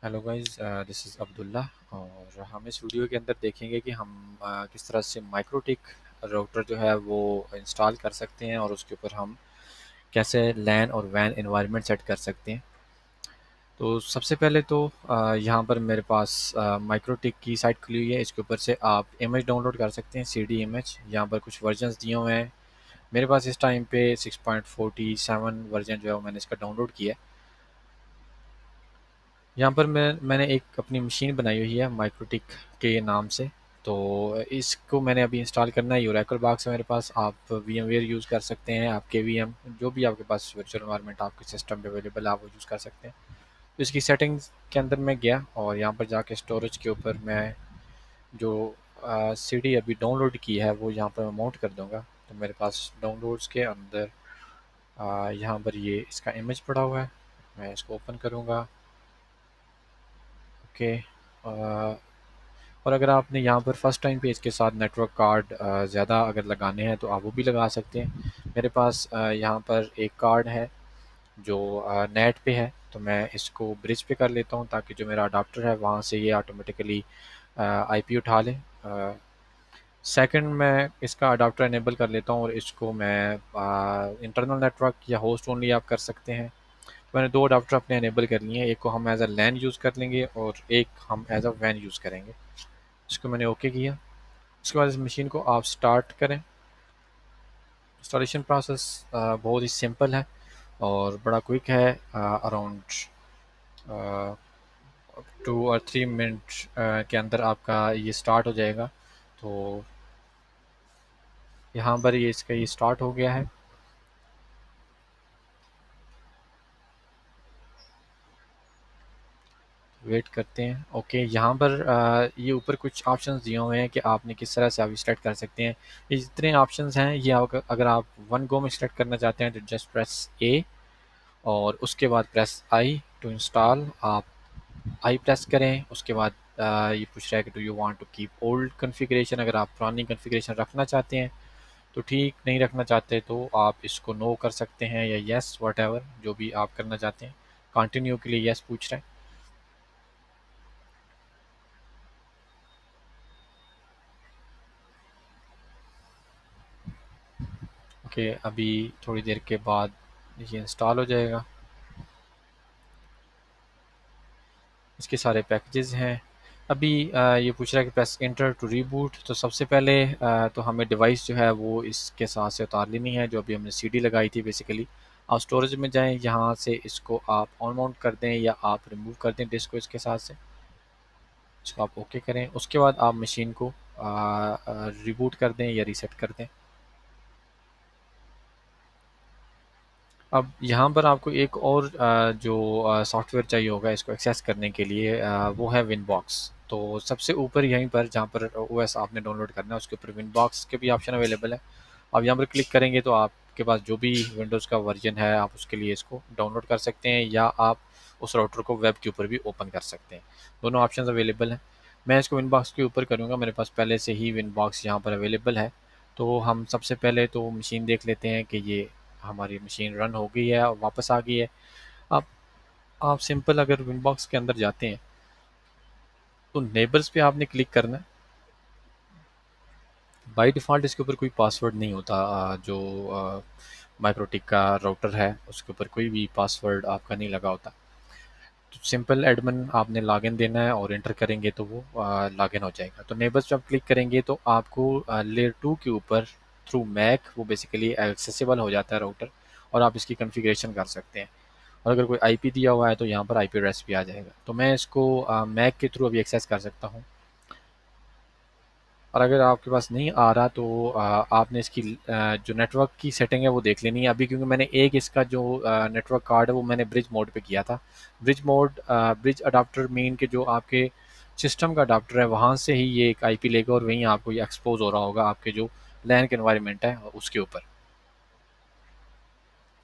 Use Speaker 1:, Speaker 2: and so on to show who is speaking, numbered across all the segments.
Speaker 1: Hello guys, this is Abdullah. और हम इस वीडियो के अंदर देखेंगे कि हम किस तरह से माइक्रोटिक राउटर जो है वो इंस्टॉल कर सकते हैं और उसके ऊपर हम कैसे लैन और वैन एनवायरनमेंट सेट कर सकते हैं। तो सबसे पहले तो यहाँ पर मेरे पास माइक्रोटिक की साइट खुली हुई है। इसके ऊपर से आप इमेज डाउनलोड कर सकते हैं, सीडी इमेज। यहाँ पर कुछ वर्जन्स दिए हुए हैं। मेरे पास इस टाइम पे 6.47 वर्जन जो है वो मैंने इसका डाउनलोड किया है। यहाँ पर मैंने एक अपनी मशीन बनाई हुई है माइक्रोटिक के नाम से। तो इसको मैंने अभी इंस्टॉल करना है। ओरेकल बॉक्स है मेरे पास। आप वीएमवेयर यूज़ कर सकते हैं, आप केवीएम, जो भी आपके पास वर्चुअल एनवायरनमेंट आपके सिस्टम पे अवेलेबल है आप वो यूज़ कर सकते हैं। तो इसकी सेटिंग्स के अंदर मैं गया और यहाँ पर जाके स्टोरेज के ऊपर मैं जो सीडी अभी डाउनलोड की है वो यहाँ पर मैं माउंट कर दूँगा। तो मेरे पास डाउनलोड्स के अंदर यहाँ पर ये इसका इमेज पड़ा हुआ है। मैं इसको ओपन करूँगा। ओके। और अगर आपने यहाँ पर फर्स्ट टाइम पे इसके साथ नेटवर्क कार्ड ज़्यादा अगर लगाने हैं तो आप वो भी लगा सकते हैं। मेरे पास यहाँ पर एक कार्ड है जो नेट पे है, तो मैं इसको ब्रिज पे कर लेता हूँ ताकि जो मेरा अडाप्टर है वहाँ से ये ऑटोमेटिकली आईपी उठा ले। सेकंड मैं इसका अडाप्टर इनेबल कर लेता हूँ और इसको मैं इंटरनल नेटवर्क या होस्ट ओनली आप कर सकते हैं। तो मैंने दो अडाप्टर अपने इनेबल कर लिए हैं। एक को हम एज अ लैन यूज़ कर लेंगे और एक हम एज अ वैन यूज़ करेंगे। इसको मैंने ओके किया। उसके बाद इस मशीन को आप स्टार्ट करें। इंस्टॉलेशन प्रोसेस बहुत ही सिंपल है और बड़ा क्विक है। अराउंड 2 और 3 मिनट के अंदर आपका ये स्टार्ट हो जाएगा। तो यहाँ पर ये इसका ये स्टार्ट हो गया है। वेट करते हैं। ओके, यहाँ पर ये ऊपर कुछ ऑप्शंस दिए हुए हैं कि आपने किस तरह से आप सिलेक्ट कर सकते हैं। ये जितने ऑप्शंस हैं ये अगर आप वन गो में सिलेक्ट करना चाहते हैं तो जस्ट प्रेस ए और उसके बाद प्रेस आई टू इंस्टॉल। आप आई प्रेस करें। उसके बाद ये पूछ रहा है कि do you want to keep old configuration. अगर आप पुरानी कॉन्फ़िगरेशन रखना चाहते हैं तो ठीक, नहीं रखना चाहते तो आप इसको नो कर सकते हैं या येस, वट जो भी आप करना चाहते हैं। कंटिन्यू के लिए येस पूछ रहा है। ओके, अभी थोड़ी देर के बाद ये इंस्टॉल हो जाएगा। इसके सारे पैकेजेस हैं। अभी ये पूछ रहा है कि प्रेस इंटर टू रीबूट। तो सबसे पहले तो हमें डिवाइस जो है वो इसके साथ से उतार लेनी है जो अभी हमने सीडी लगाई थी बेसिकली। आप स्टोरेज में जाएं, यहाँ से इसको आप ऑन माउंट कर दें या आप रिमूव कर दें डिस्क को इसके साथ से। इसको आप ओके करें। उसके बाद आप मशीन को रिबूट कर दें या रीसेट कर दें। अब यहाँ पर आपको एक और जो सॉफ्टवेयर चाहिए होगा इसको एक्सेस करने के लिए, वो है विनबॉक्स। तो सबसे ऊपर यहीं पर जहाँ पर ओएस आपने डाउनलोड करना है उसके ऊपर विनबॉक्स के भी ऑप्शन अवेलेबल है। आप यहाँ पर क्लिक करेंगे तो आपके पास जो भी विंडोज़ का वर्जन है आप उसके लिए इसको डाउनलोड कर सकते हैं या आप उस राउटर को वेब के ऊपर भी ओपन कर सकते हैं। दोनों ऑप्शन अवेलेबल हैं। मैं इसको विनबॉक्स के ऊपर करूँगा, मेरे पास पहले से ही विनबॉक्स यहाँ पर अवेलेबल है। तो हम सबसे पहले तो मशीन देख लेते हैं कि ये हमारी मशीन रन हो गई है और वापस आ गई है। अब आप सिंपल अगर विनबॉक्स के अंदर जाते हैं तो नेबर्स पे आपने क्लिक करना है। बाय डिफ़ॉल्ट इसके ऊपर कोई पासवर्ड नहीं होता। जो माइक्रोटिक का राउटर है उसके ऊपर कोई भी पासवर्ड आपका नहीं लगा होता। तो सिंपल एडमिन आपने लॉगिन देना है और एंटर करेंगे तो वो लॉगिन हो जाएगा। तो नेबर्स पे आप क्लिक करेंगे तो आपको लेयर 2 के ऊपर थ्रू मैक वो बेसिकली एक्सेसिबल हो जाता है राउटर और आप इसकी कॉन्फ़िगरेशन कर सकते हैं। और अगर कोई आईपी दिया हुआ है तो यहाँ पर आईपी एड्रेस भी आ जाएगा। तो मैं इसको मैक के थ्रू अभी एक्सेस कर सकता हूँ। और अगर आपके पास नहीं आ रहा तो आपने इसकी जो नेटवर्क की सेटिंग है वो देख लेनी है अभी, क्योंकि मैंने एक इसका जो नेटवर्क कार्ड है वो मैंने ब्रिज मोड पे किया था। ब्रिज अडाप्टर मीन के जो आपके सिस्टम का अडाप्टर है वहाँ से ही ये एक आईपी लेगा और वहीं आपको ये एक्सपोज हो रहा होगा आपके जो लैन के एनवायरनमेंट है उसके ऊपर।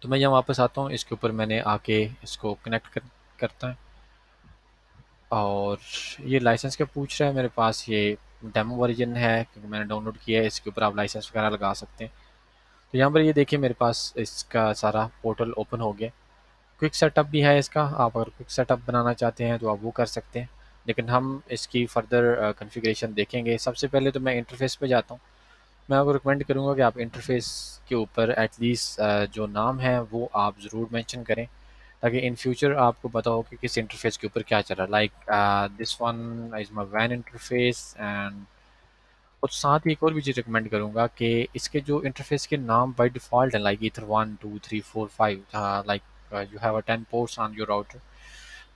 Speaker 1: तो मैं यहाँ वापस आता हूँ, इसके ऊपर मैंने आके इसको करता है। और ये लाइसेंस क्या पूछ रहा है, मेरे पास ये डेमो वर्जन है क्योंकि मैंने डाउनलोड किया है। इसके ऊपर आप लाइसेंस वगैरह लगा सकते हैं। तो यहाँ पर ये देखिए मेरे पास इसका सारा पोर्टल ओपन हो गया। क्विक सेटअप भी है इसका, आप अगर क्विक सेटअप बनाना चाहते हैं तो आप वो कर सकते हैं, लेकिन हम इसकी फ़र्दर कॉन्फ़िगरेशन देखेंगे। सबसे पहले तो मैं इंटरफ़ेस पे जाता हूँ। मैं आपको रिकमेंड करूँगा कि आप इंटरफ़ेस के ऊपर एटलीस्ट जो नाम है वो आप ज़रूर मेंशन करें, ताकि इन फ्यूचर आपको पता हो कि किस इंटरफ़ेस के ऊपर क्या चल रहा है। Like this one is my वैन इंटरफ़ेस एंड और साथ ही एक और भी चीज़ रिकमेंड करूँगा कि इसके जो इंटरफ़ेस के नाम बाय डिफ़ॉल्ट हैं, like ether 1 2 3 4 5, like you have a 10 ports on your router,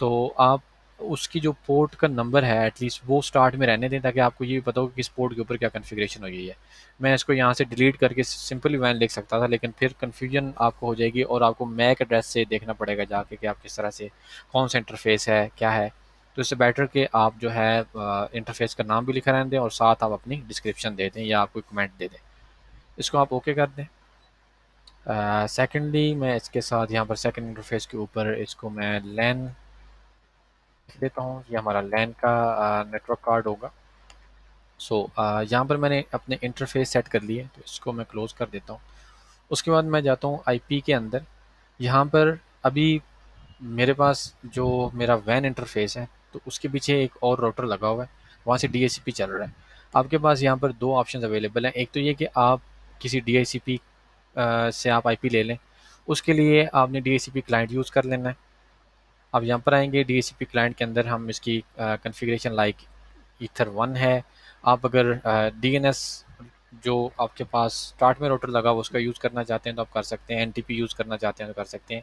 Speaker 1: तो आप उसकी जो पोर्ट का नंबर है एटलीस्ट वो स्टार्ट में रहने दें, ताकि आपको ये भी पता हो कि किस पोर्ट के ऊपर क्या कॉन्फ़िगरेशन हुई है। मैं इसको यहाँ से डिलीट करके सिंपली वैन लिख सकता था, लेकिन फिर कन्फ्यूजन आपको हो जाएगी और आपको मैक एड्रेस से देखना पड़ेगा जाके कि आप किस तरह से कौन सा इंटरफ़ेस है, क्या है। तो इससे बेटर कि आप जो है इंटरफ़ेस का नाम भी लिखा रहने दें और साथ आप अपनी डिस्क्रिप्शन दे दें या आप कोई कमेंट दे दें। इसको आप ओके कर दें। सेकेंडली मैं इसके साथ यहाँ पर सेकंड इंटरफ़ेस के ऊपर इसको मैं लैन देता हूँ। ये हमारा लैन का नेटवर्क कार्ड होगा। सो यहाँ पर मैंने अपने इंटरफ़ेस सेट कर लिए, तो इसको मैं क्लोज़ कर देता हूँ। उसके बाद मैं जाता हूँ आईपी के अंदर। यहाँ पर अभी मेरे पास जो मेरा वैन इंटरफ़ेस है, तो उसके पीछे एक और राउटर लगा हुआ है, वहाँ से डीएचसीपी चल रहा है। आपके पास यहाँ पर 2 ऑप्शंस अवेलेबल हैं। एक तो ये कि आप किसी डीएचसीपी से आप आईपी ले लें, उसके लिए आपने डीएचसीपी क्लाइंट यूज़ कर लेना है। अब यहाँ पर आएँगे डीएचसीपी क्लाइंट के अंदर हम इसकी कॉन्फ़िगरेशन लाइक ईथर 1 है। आप अगर डीएनएस जो आपके पास स्टार्ट में राउटर लगा हुआ उसका यूज़ करना चाहते हैं तो आप कर सकते हैं, एनटीपी यूज़ करना चाहते हैं तो कर सकते हैं।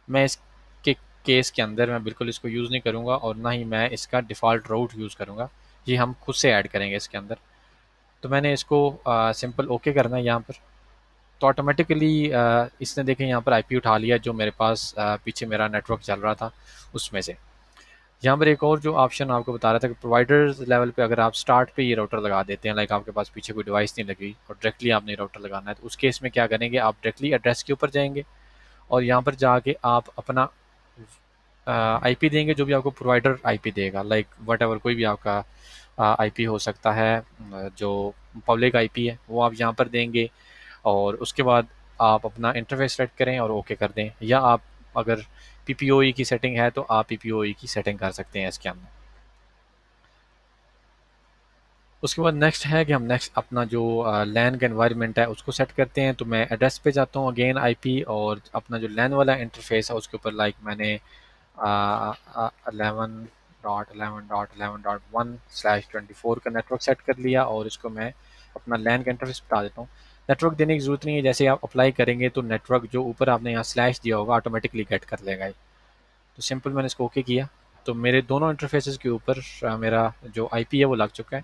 Speaker 1: मैं इसके केस के अंदर मैं बिल्कुल इसको यूज़ नहीं करूँगा और ना ही मैं इसका डिफ़ॉल्ट राउट यूज़ करूँगा, ये हम खुद से ऐड करेंगे इसके अंदर। तो मैंने इसको सिंपल ओके करना है यहाँ पर, तो ऑटोमेटिकली इसने देखें यहाँ पर आईपी उठा लिया जो मेरे पास पीछे मेरा नेटवर्क चल रहा था उसमें से। यहाँ पर एक और जो ऑप्शन आपको बता रहा था कि प्रोवाइडर्स लेवल पे अगर आप स्टार्ट पे ये राउटर लगा देते हैं, लाइक आपके पास पीछे कोई डिवाइस नहीं लगी और डायरेक्टली आपने राउटर लगाना है, तो उस केस में क्या करेंगे, आप डायरेक्टली एड्रेस के ऊपर जाएंगे और यहाँ पर जाके आप अपना आईपी देंगे जो भी आपको प्रोवाइडर आईपी देगा, लाइक वट एवर कोई भी आपका आईपी हो सकता है, जो पब्लिक आईपी है वो आप यहाँ पर देंगे और उसके बाद आप अपना इंटरफेस सेट करें और ओके कर दें, या आप अगर पीपीओई की सेटिंग है तो आप पीपीओई की सेटिंग कर सकते हैं इसके अंदर। उसके बाद नेक्स्ट है कि हम नेक्स्ट अपना जो लैन का एनवायरनमेंट है उसको सेट करते हैं। तो मैं एड्रेस पे जाता हूँ अगेन आईपी और अपना जो लैन वाला इंटरफेस है उसके ऊपर लाइक मैंने 11.11.11.1/24 का नेटवर्क सेट कर लिया और इसको मैं अपना लैन का इंटरफेस बता देता हूँ। नेटवर्क देने की ज़रूरत नहीं है, जैसे आप अप्लाई करेंगे तो नेटवर्क जो ऊपर आपने यहाँ स्लैश दिया होगा ऑटोमेटिकली गेट कर लेगा। तो सिंपल मैंने इसको ओके किया, तो मेरे दोनों इंटरफेसेस के ऊपर मेरा जो आईपी है वो लग चुका है।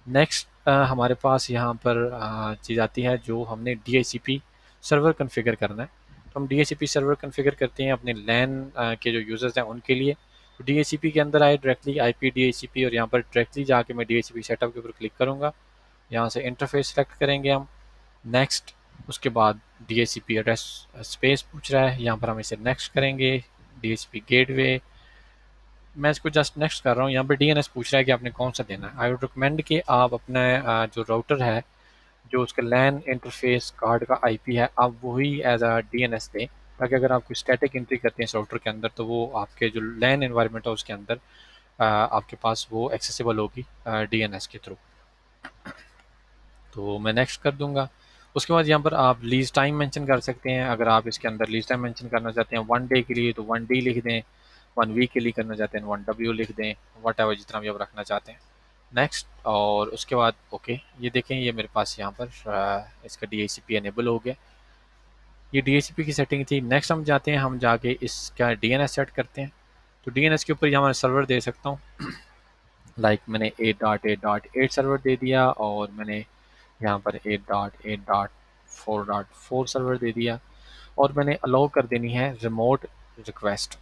Speaker 1: नेक्स्ट हमारे पास यहाँ पर चीज़ आती है जो हमने डीएचसीपी सर्वर कॉन्फ़िगर करना है। तो हम डीएचसीपी सर्वर कॉन्फ़िगर करते हैं अपने लैन के जो यूज़र्स हैं उनके लिए। तो डीएचसीपी के अंदर आए डायरेक्टली आईपी डीएचसीपी और यहाँ पर डायरेक्टली जाके मैं डीएचसीपी सेटअप के ऊपर क्लिक करूँगा। यहाँ से इंटरफेस सेलेक्ट करेंगे हम, नेक्स्ट, उसके बाद डीएचसीपी एड्रेस स्पेस पूछ रहा है, यहाँ पर हम इसे नेक्स्ट करेंगे। डीएचसीपी गेटवे, मैं इसको जस्ट नेक्स्ट कर रहा हूँ। यहाँ पे डीएनएस पूछ रहा है कि आपने कौन सा देना है। आई वुड रिकमेंड कि आप अपने जो राउटर है जो उसका लैन इंटरफेस कार्ड का आईपी है आप वही एज अ डीएनएस दें, ताकि अगर आप कोई स्टैटिक एंट्री करते हैं इस राउटर के अंदर तो वो आपके जो लैन एनवायरनमेंट है उसके अंदर आपके पास वो एक्सेसिबल होगी डीएनएस के थ्रू। तो मैं नेक्स्ट कर दूंगा। उसके बाद यहाँ पर आप लीज टाइम मेंशन कर सकते हैं। अगर आप इसके अंदर लीज टाइम मेंशन करना चाहते हैं 1 डे के लिए तो 1 डे लिख दें, 1 वीक के लिए करना चाहते हैं 1 डब्ल्यू लिख दें, वट एवर जितना भी आप रखना चाहते हैं। नेक्स्ट, और उसके बाद ओके, ये देखें ये मेरे पास यहाँ पर इसका डीएचसीपी एनेबल हो गया। ये डीएचसीपी की सेटिंग थी। नेक्स्ट हम जाते हैं, हम जाके इसका डीएनएस सेट करते हैं। तो डीएनएस के ऊपर यहाँ मैं सर्वर दे सकता हूँ, लाइक मैंने 8.8.8 सर्वर दे दिया और मैंने यहाँ पर 8.8.4.4 सर्वर दे दिया और मैंने अलाउ कर देनी है रिमोट रिक्वेस्ट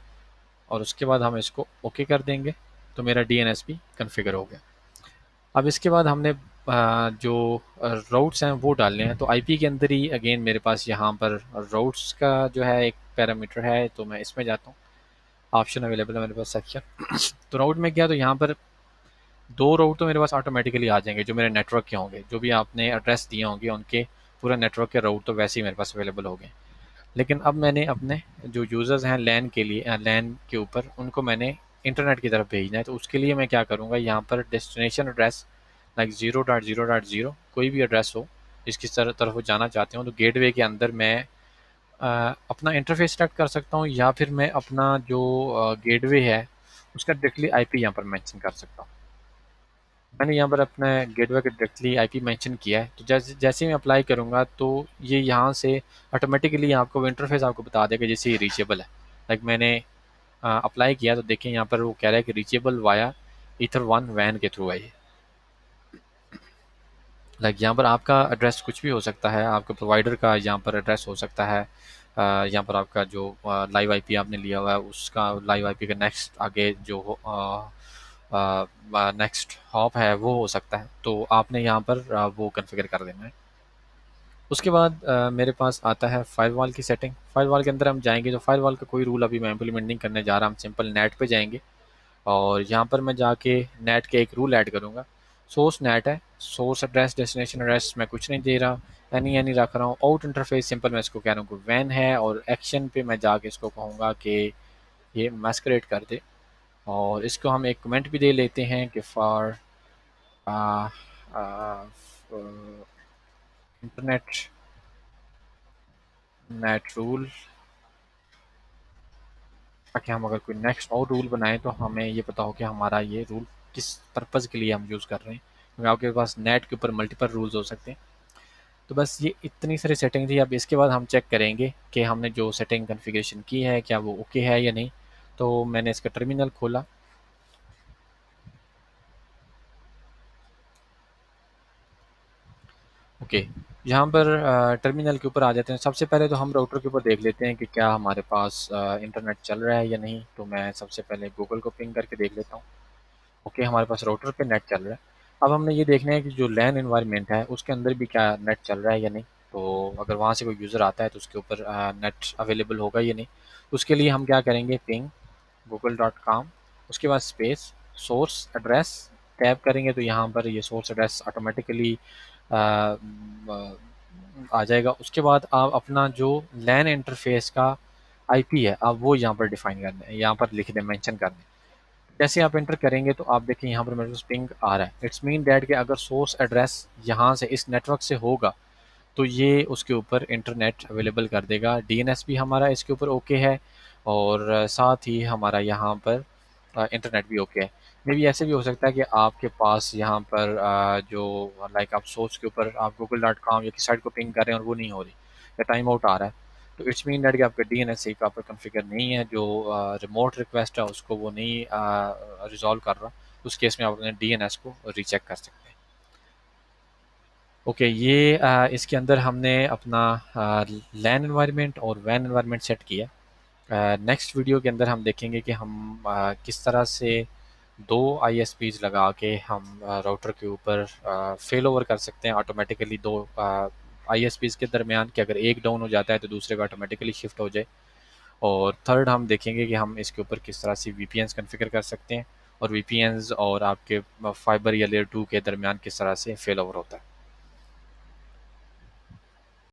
Speaker 1: और उसके बाद हम इसको ओके कर देंगे। तो मेरा डीएनएस भी कन्फिगर हो गया। अब इसके बाद हमने जो राउट्स हैं वो डालने हैं। तो आईपी के अंदर ही अगेन मेरे पास यहाँ पर राउट्स का जो है एक पैरामीटर है, तो मैं इसमें जाता हूँ। ऑप्शन अवेलेबल है मेरे पास सेक्शन। तो राउट में क्या, तो यहाँ पर 2 राउट तो मेरे पास ऑटोमेटिकली आ जाएंगे जो मेरे नेटवर्क के होंगे, जो भी आपने एड्रेस दिए होंगे उनके पूरा नेटवर्क के राउट तो वैसे ही मेरे पास अवेलेबल हो गए। लेकिन अब मैंने अपने जो यूज़र्स हैं लैन के लिए लैन के ऊपर उनको मैंने इंटरनेट की तरफ भेजना है, तो उसके लिए मैं क्या करूँगा, यहाँ पर डेस्टिनेशन एड्रेस लाइक 0.0.0 कोई भी एड्रेस हो जिसकी तरफ वो जाना चाहते हो, तो गेटवे के अंदर मैं अपना इंटरफेस सेलेक्ट कर सकता हूँ, या फिर मैं अपना जो गेटवे है उसका डायरेक्टली आईपी यहाँ पर मेंशन कर सकता हूँ। मैंने यहाँ पर अपने गेटवे का डायरेक्टली आईपी मेंशन किया है, तो जैसे जैसे ही मैं अप्लाई करूँगा तो ये यहाँ से ऑटोमेटिकली आपको वो इंटरफेस आपको बता देगा जैसे ये रीचेबल है। लाइक मैंने अप्लाई किया तो देखिए यहाँ पर वो कह रहा है कि रीचेबल वाया ईथर वन वैन के थ्रू है ये। लाइक यहाँ पर आपका एड्रेस कुछ भी हो सकता है, आपके प्रोवाइडर का यहाँ पर एड्रेस हो सकता है, यहाँ पर आपका जो लाइव आईपी आपने लिया हुआ है उसका लाइव आईपी का नेक्स्ट आगे जो नेक्स्ट हॉप है वो हो सकता है, तो आपने यहाँ पर वो कॉन्फ़िगर कर देना है। उसके बाद मेरे पास आता है फायरवॉल की सेटिंग। फायरवॉल के अंदर हम जाएंगे, तो फायरवॉल का कोई रूल अभी मैं इम्प्लीमेंट नहीं करने जा रहा, हम सिंपल नेट पे जाएंगे और यहाँ पर मैं जाके नेट के एक रूल ऐड करूँगा। सोर्स नेट है, सोर्स एड्रेस डेस्टिनेशन एड्रेस मैं कुछ नहीं दे रहा, एनी रख रहा हूँ। आउट इंटरफेस सिंपल मैं इसको कह रहा हूँ कि वैन है, और एक्शन पे मैं जाके इसको कहूँगा कि ये मैस्करेड कर दे, और इसको हम एक कमेंट भी दे लेते हैं कि फॉर इंटरनेट नेट रूल, ताकि हम अगर कोई नेक्स्ट और रूल बनाएं तो हमें ये पता हो कि हमारा ये रूल किस पर्पज़ के लिए हम यूज़ कर रहे हैं, क्योंकि आपके पास नेट के ऊपर मल्टीपल रूल्स हो सकते हैं। तो बस ये इतनी सारी सेटिंग थी। अब इसके बाद हम चेक करेंगे कि हमने जो सेटिंग कॉन्फ़िगरेशन की है क्या वो ओके है या नहीं। तो मैंने इसका टर्मिनल खोला। ओके, यहाँ पर टर्मिनल के ऊपर आ जाते हैं। सबसे पहले तो हम राउटर के ऊपर देख लेते हैं कि क्या हमारे पास इंटरनेट चल रहा है या नहीं। तो मैं सबसे पहले गूगल को पिंग करके देख लेता हूँ। ओके, हमारे पास राउटर पे नेट चल रहा है। अब हमने ये देखना है कि जो लैन एनवायरनमेंट है उसके अंदर भी क्या नेट चल रहा है या नहीं। तो अगर वहाँ से कोई यूज़र आता है तो उसके ऊपर नेट अवेलेबल होगा या नहीं। उसके लिए हम क्या करेंगे, पिंग google.com, उसके बाद स्पेस सोर्स एड्रेस टैप करेंगे तो यहाँ पर ये सोर्स एड्रेस ऑटोमेटिकली आ जाएगा। उसके बाद आप अपना जो लैन इंटरफेस का आईपी है आप वो यहाँ पर डिफाइन कर दें, यहाँ पर लिख दें, मेंशन कर दें। जैसे आप एंटर करेंगे तो आप देखिए यहाँ पर मेरे पास पिंग आ रहा है। इट्स मीन डैट कि अगर सोर्स एड्रेस यहाँ से इस नेटवर्क से होगा तो ये उसके ऊपर इंटरनेट अवेलेबल कर देगा। डीएनएस भी हमारा इसके ऊपर ओके है, और साथ ही हमारा यहाँ पर इंटरनेट भी ओके है। मे बी ऐसे भी हो सकता है कि आपके पास यहाँ पर जो लाइक आप सोर्स के ऊपर आप google.com या किसी साइट को पिंग कर रहे हैं और वो नहीं हो रही या टाइम आउट आ रहा है, तो इट्स मीन दैट कि आपका डीएनएस सही प्रॉपर कॉन्फ़िगर नहीं है, जो रिमोट रिक्वेस्ट है उसको वो नहीं रिजॉल्व कर रहा। उस केस में आप अपने डीएनएस को रीचेक कर सकते हैं। ओके, ये इसके अंदर हमने अपना लैन एनवायरनमेंट और वैन एनवायरनमेंट सेट किया। नेक्स्ट वीडियो के अंदर हम देखेंगे कि हम किस तरह से दो आईएसपीज लगा के हम राउटर के ऊपर फेल ओवर कर सकते हैं ऑटोमेटिकली दो आईएसपीज के दरमियान, कि अगर एक डाउन हो जाता है तो दूसरे का ऑटोमेटिकली शिफ्ट हो जाए। और थर्ड हम देखेंगे कि हम इसके ऊपर किस तरह से वीपीएन्स कॉन्फ़िगर कर सकते हैं, और वीपीएन्स और आपके फाइबर या लेयर 2 के दरमियान किस तरह से फेल ओवर होता है।